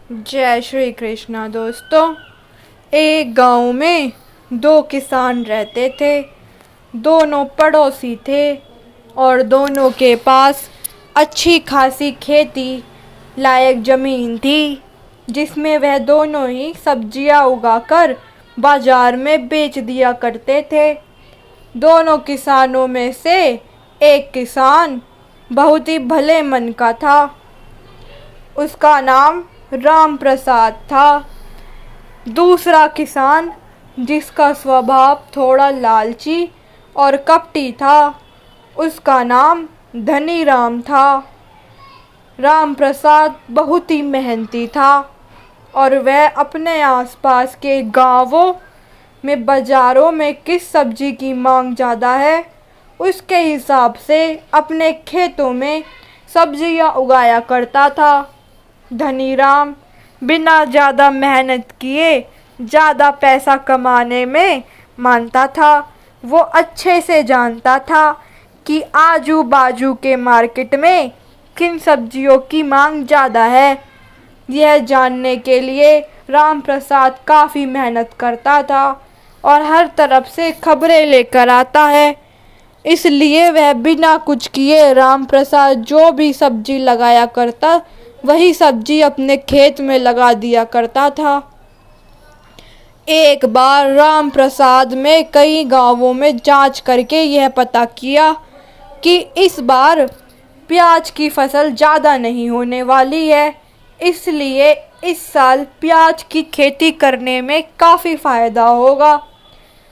जय श्री कृष्णा दोस्तों। एक गांव में दो किसान रहते थे। दोनों पड़ोसी थे और दोनों के पास अच्छी खासी खेती लायक ज़मीन थी, जिसमें वह दोनों ही सब्जियां उगाकर बाजार में बेच दिया करते थे। दोनों किसानों में से एक किसान बहुत ही भले मन का था। उसका नाम राम प्रसाद था। दूसरा किसान, जिसका स्वभाव थोड़ा लालची और कपटी था, उसका नाम धनीराम था। राम प्रसाद बहुत ही मेहनती था और वह अपने आसपास के गांवों में बाज़ारों में किस सब्जी की मांग ज़्यादा है, उसके हिसाब से अपने खेतों में सब्जियां उगाया करता था। धनीराम बिना ज़्यादा मेहनत किए ज़्यादा पैसा कमाने में मानता था। वो अच्छे से जानता था कि आजू बाजू के मार्केट में किन सब्जियों की मांग ज़्यादा है। यह जानने के लिए राम प्रसाद काफ़ी मेहनत करता था और हर तरफ से खबरें लेकर आता है। इसलिए वह बिना कुछ किए राम प्रसाद जो भी सब्जी लगाया करता, वही सब्जी अपने खेत में लगा दिया करता था। एक बार राम प्रसाद में कई गांवों में जांच करके यह पता किया कि इस बार प्याज की फसल ज़्यादा नहीं होने वाली है, इसलिए इस साल प्याज की खेती करने में काफ़ी फ़ायदा होगा।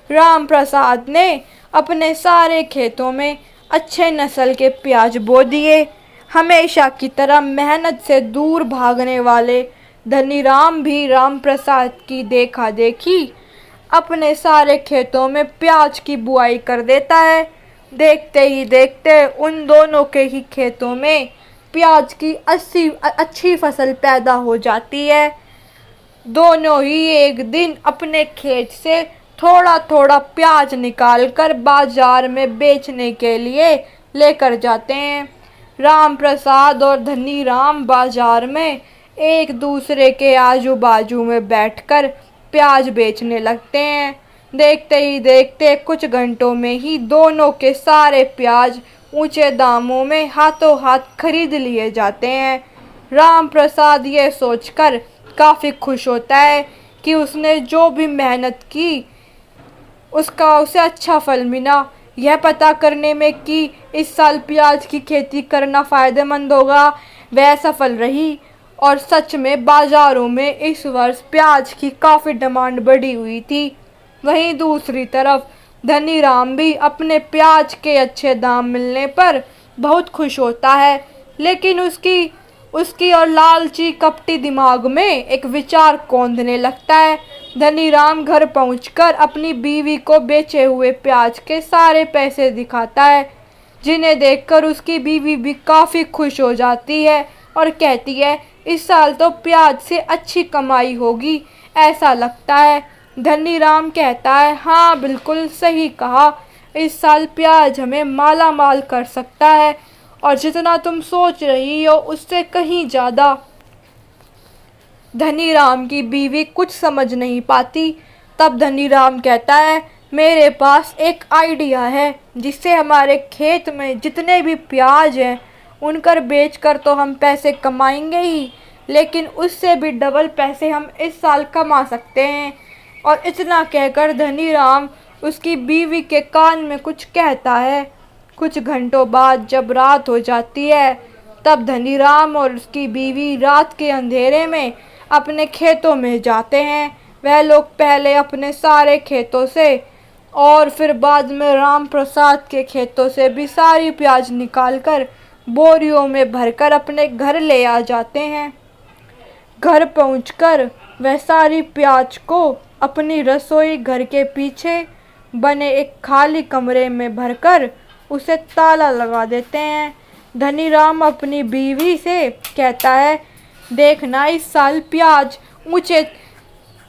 राम प्रसाद ने अपने सारे खेतों में अच्छे नस्ल के प्याज बो दिए। हमेशा की तरह मेहनत से दूर भागने वाले धनीराम भी राम प्रसाद की देखा देखी अपने सारे खेतों में प्याज की बुआई कर देता है। देखते ही देखते उन दोनों के ही खेतों में प्याज की अच्छी फसल पैदा हो जाती है। दोनों ही एक दिन अपने खेत से थोड़ा थोड़ा प्याज निकालकर बाजार में बेचने के लिए लेकर जाते हैं। राम प्रसाद और धनीराम बाजार में एक दूसरे के आजू बाजू में बैठकर प्याज बेचने लगते हैं। देखते ही देखते कुछ घंटों में ही दोनों के सारे प्याज ऊंचे दामों में हाथों हाथ खरीद लिए जाते हैं। राम प्रसाद ये सोचकर काफ़ी खुश होता है कि उसने जो भी मेहनत की उसका उसे अच्छा फल मिला। यह पता करने में कि इस साल प्याज की खेती करना फ़ायदेमंद होगा, वह सफल रही और सच में बाज़ारों में इस वर्ष प्याज की काफ़ी डिमांड बढ़ी हुई थी। वहीं दूसरी तरफ धनीराम भी अपने प्याज के अच्छे दाम मिलने पर बहुत खुश होता है, लेकिन उसकी और लालची कपटी दिमाग में एक विचार कौंधने लगता है। धनीराम घर पहुंचकर अपनी बीवी को बेचे हुए प्याज के सारे पैसे दिखाता है, जिन्हें देखकर उसकी बीवी भी काफ़ी खुश हो जाती है और कहती है, इस साल तो प्याज से अच्छी कमाई होगी ऐसा लगता है। धनीराम कहता है, हाँ बिल्कुल सही कहा, इस साल प्याज हमें माला माल कर सकता है और जितना तुम सोच रही हो उससे कहीं ज़्यादा। धनीराम की बीवी कुछ समझ नहीं पाती। तब धनीराम कहता है, मेरे पास एक आइडिया है जिससे हमारे खेत में जितने भी प्याज हैं उनकर बेचकर तो हम पैसे कमाएंगे ही, लेकिन उससे भी डबल पैसे हम इस साल कमा सकते हैं। और इतना कहकर धनीराम उसकी बीवी के कान में कुछ कहता है। कुछ घंटों बाद जब रात हो जाती है, तब धनीराम और उसकी बीवी रात के अंधेरे में अपने खेतों में जाते हैं। वह लोग पहले अपने सारे खेतों से और फिर बाद में राम प्रसाद के खेतों से भी सारी प्याज निकालकर बोरियों में भरकर अपने घर ले आ जाते हैं। घर पहुंचकर वह सारी प्याज को अपनी रसोई घर के पीछे बने एक खाली कमरे में भरकर उसे ताला लगा देते हैं। धनीराम अपनी बीवी से कहता है, देखना इस साल प्याज ऊंचे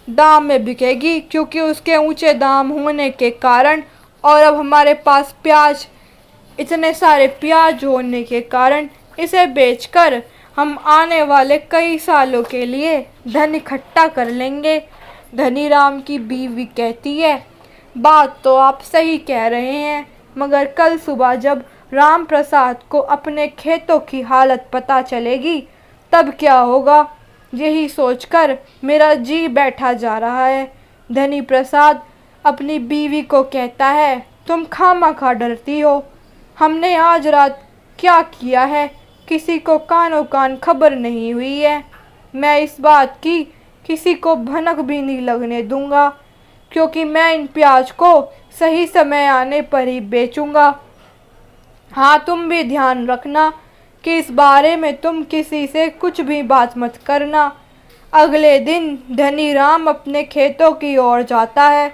दाम में बिकेगी, क्योंकि उसके ऊंचे दाम होने के कारण और अब हमारे पास इतने सारे प्याज होने के कारण इसे बेचकर हम आने वाले कई सालों के लिए धन इकट्ठा कर लेंगे। धनीराम की बीवी कहती है, बात तो आप सही कह रहे हैं, मगर कल सुबह जब राम प्रसाद को अपने खेतों की हालत पता चलेगी तब क्या होगा? यही सोचकर मेरा जी बैठा जा रहा है। धनी प्रसाद अपनी बीवी को कहता है, तुम खामखा डरती हो। हमने आज रात क्या किया है किसी को कानो कान खबर नहीं हुई है। मैं इस बात की किसी को भनक भी नहीं लगने दूंगा, क्योंकि मैं इन प्याज को सही समय आने पर ही बेचूंगा। हाँ, तुम भी ध्यान रखना कि इस बारे में तुम किसी से कुछ भी बात मत करना। अगले दिन धनीराम अपने खेतों की ओर जाता है,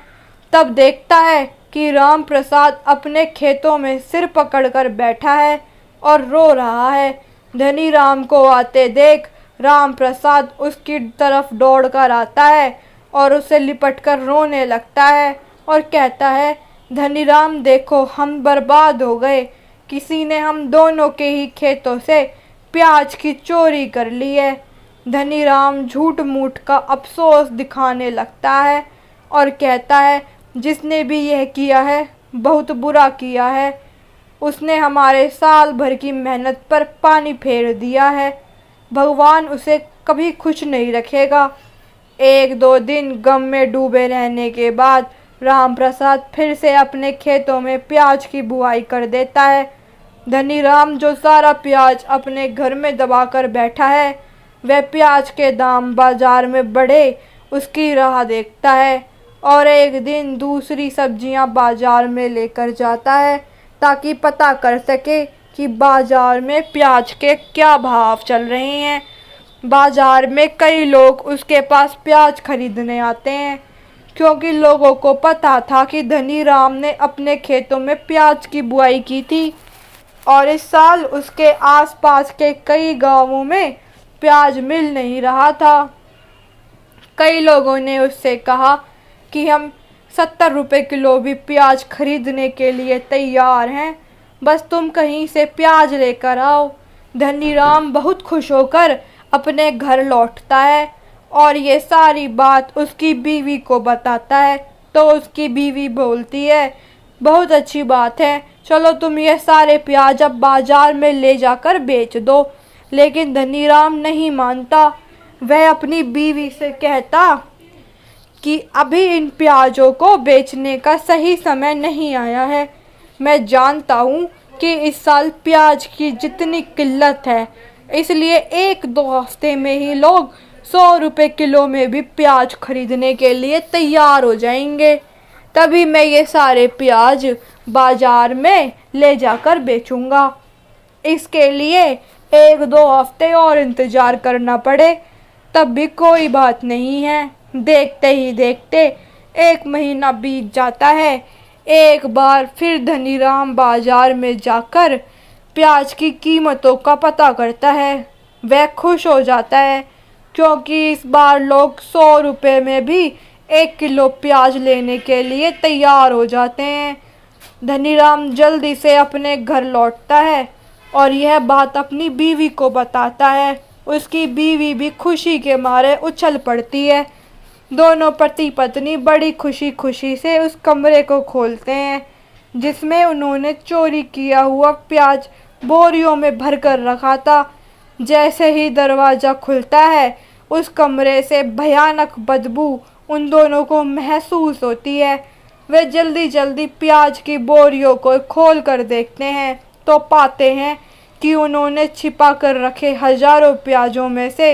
तब देखता है कि राम प्रसाद अपने खेतों में सिर पकड़कर बैठा है और रो रहा है। धनीराम को आते देख राम प्रसाद उसकी तरफ दौड़कर आता है और उसे लिपटकर रोने लगता है और कहता है, धनीराम देखो, हम बर्बाद हो गए। किसी ने हम दोनों के ही खेतों से प्याज की चोरी कर ली है। धनीराम झूठ मूठ का अफसोस दिखाने लगता है और कहता है, जिसने भी यह किया है बहुत बुरा किया है। उसने हमारे साल भर की मेहनत पर पानी फेर दिया है। भगवान उसे कभी खुश नहीं रखेगा। एक दो दिन गम में डूबे रहने के बाद राम प्रसाद फिर से अपने खेतों में प्याज की बुआई कर देता है। धनीराम जो सारा प्याज अपने घर में दबाकर बैठा है, वह प्याज के दाम बाजार में बढ़े उसकी राह देखता है और एक दिन दूसरी सब्जियां बाजार में लेकर जाता है ताकि पता कर सके कि बाजार में प्याज के क्या भाव चल रहे हैं। बाजार में कई लोग उसके पास प्याज खरीदने आते हैं, क्योंकि लोगों को पता था कि धनीराम ने अपने खेतों में प्याज की बुआई की थी और इस साल उसके आसपास के कई गांवों में प्याज मिल नहीं रहा था। कई लोगों ने उससे कहा कि हम 70 रुपये किलो भी प्याज खरीदने के लिए तैयार हैं, बस तुम कहीं से प्याज लेकर आओ। धनीराम बहुत खुश होकर अपने घर लौटता है और ये सारी बात उसकी बीवी को बताता है, तो उसकी बीवी बोलती है, बहुत अच्छी बात है, चलो तुम ये सारे प्याज अब बाजार में ले जाकर बेच दो। लेकिन धनीराम नहीं मानता। वह अपनी बीवी से कहता कि अभी इन प्याजों को बेचने का सही समय नहीं आया है। मैं जानता हूँ कि इस साल प्याज की जितनी किल्लत है, इसलिए एक दो हफ्ते में ही लोग 100 रुपये किलो में भी प्याज खरीदने के लिए तैयार हो जाएंगे। तभी मैं ये सारे प्याज बाजार में ले जाकर बेचूंगा। इसके लिए एक दो हफ्ते और इंतज़ार करना पड़े तब भी कोई बात नहीं है। देखते ही देखते 1 महीना बीत जाता है। एक बार फिर धनीराम बाजार में जाकर प्याज की कीमतों का पता करता है। वह खुश हो जाता है, क्योंकि इस बार लोग 100 रुपये में भी 1 किलो प्याज लेने के लिए तैयार हो जाते हैं। धनीराम जल्दी से अपने घर लौटता है और यह बात अपनी बीवी को बताता है। उसकी बीवी भी खुशी के मारे उछल पड़ती है। दोनों पति पत्नी बड़ी खुशी खुशी से उस कमरे को खोलते हैं जिसमें उन्होंने चोरी किया हुआ प्याज बोरियों में भर कर रखा था। जैसे ही दरवाज़ा खुलता है, उस कमरे से भयानक बदबू उन दोनों को महसूस होती है। वे जल्दी जल्दी प्याज की बोरियों को खोल कर देखते हैं तो पाते हैं कि उन्होंने छिपा कर रखे हजारों प्याजों में से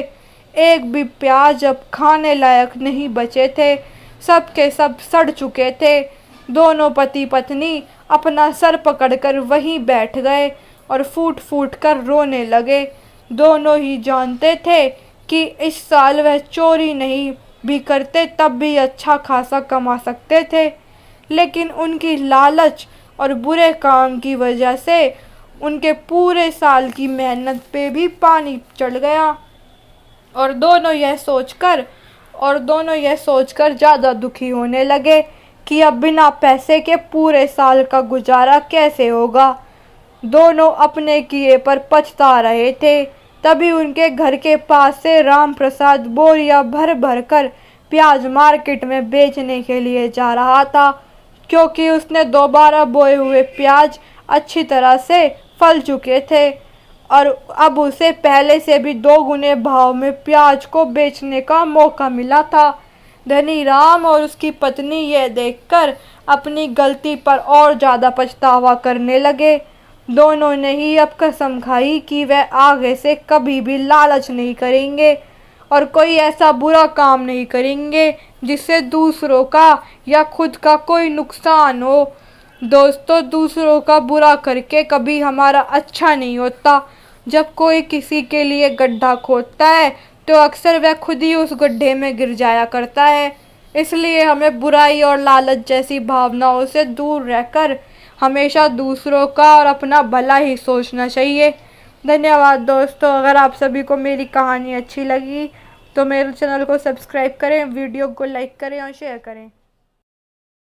एक भी प्याज अब खाने लायक नहीं बचे थे। सब के सब सड़ चुके थे। दोनों पति पत्नी अपना सर पकड़कर वहीं बैठ गए और फूट फूट कर रोने लगे। दोनों ही जानते थे कि इस साल वह चोरी नहीं भी करते तब भी अच्छा खासा कमा सकते थे, लेकिन उनकी लालच और बुरे काम की वजह से उनके पूरे साल की मेहनत पे भी पानी चढ़ गया। और दोनों यह सोचकर ज़्यादा दुखी होने लगे कि अब बिना पैसे के पूरे साल का गुजारा कैसे होगा। दोनों अपने किए पर पछता रहे थे। तभी उनके घर के पास से राम प्रसाद बोरिया भर भर कर प्याज मार्केट में बेचने के लिए जा रहा था, क्योंकि उसने दोबारा बोए हुए प्याज अच्छी तरह से फल चुके थे और अब उसे पहले से भी 2 गुने भाव में प्याज को बेचने का मौका मिला था। धनी राम और उसकी पत्नी यह देखकर अपनी गलती पर और ज़्यादा पछतावा करने लगे। दोनों ने ही अब कसम खाई कि वह आगे से कभी भी लालच नहीं करेंगे और कोई ऐसा बुरा काम नहीं करेंगे जिससे दूसरों का या खुद का कोई नुकसान हो। दोस्तों, दूसरों का बुरा करके कभी हमारा अच्छा नहीं होता। जब कोई किसी के लिए गड्ढा खोदता है तो अक्सर वह खुद ही उस गड्ढे में गिर जाया करता है। इसलिए हमें बुराई और लालच जैसी भावनाओं से दूर रहकर हमेशा दूसरों का और अपना भला ही सोचना चाहिए। धन्यवाद दोस्तों। अगर आप सभी को मेरी कहानी अच्छी लगी तो मेरे चैनल को सब्सक्राइब करें, वीडियो को लाइक करें और शेयर करें।